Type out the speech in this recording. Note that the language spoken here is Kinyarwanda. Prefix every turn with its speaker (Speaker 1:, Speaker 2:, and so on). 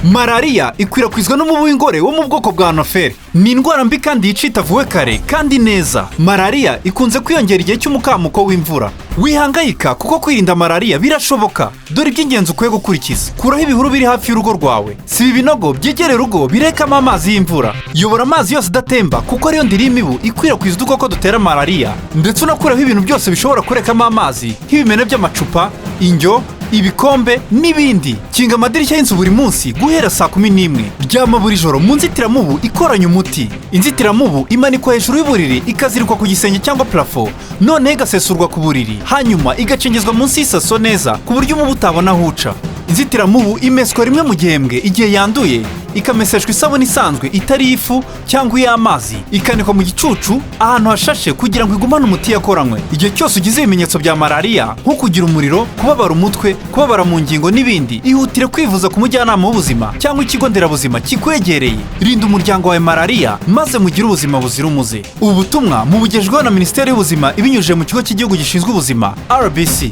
Speaker 1: Malariya ikwirakwizwa n'umubu w'ingore wo mu bwoko bwa anoferi. Ni indwara mbi kandi yica itavuwe kare kandi neza. Malariya ikunze kwiyongera igihe cy'umukamuko w'imvura. Wihangayika kuko kwirinda malariya birashoboka. Dore iby'ingenzi ukwiye gukurikiza. Kuraho ibihuru biri hafi y'urugo rwawe. Siba ibinogo byegereye urugo birekamo amazi y'imvura. Yobora amazi yose adatemba kuko ariyo ndiri y'imibu ikwirakwiza udukoko dutera malariya. Ndetse unakuraho ibintu byose bishobora kurekamo amazi nk'ibimene by'amacupa, injyo, ibikombe n'ibindi. Kinga amadirishya y'inzu buri munsi guhera saa 11. Ryama buri joro mu nzitiramubu ikoranye umuti. Inzitiramubu imanikwa hejuru y'uburiri ikazirikwa ku gisenge cyangwa plafo, none igasesurwa ku buriri, hanyuma igacengezwa munsi y'isaso neza ku buryo umubu utabona aho uca. Inzitiramubu imeswa rimwe mu gihembwe igihe yanduye, ikameseshwa isabune isanzwe itari ifu cyangwa iy'amazi, ikanikwa mu gicucu ahantu hashashe kugira ngo igumane umuti yakoranywe. Igihe cyose ugize ibimenyetso bya malariya nko kugira umuriro, kubabara umutwe, kubabara mu ngingo n'ibindi, ihutire kwivuza ku mujyanama w'ubuzima cyangwa ikigo nderabuzima kikwegereye. Rinda umuryango wawe malariya maze mugire ubuzima buzira umuze. Ubu butumwa mubugejweho na Minisiteri y'Ubuzima ibinyujije mu kigo cy'igihugu gishinzwe ubuzima RBC.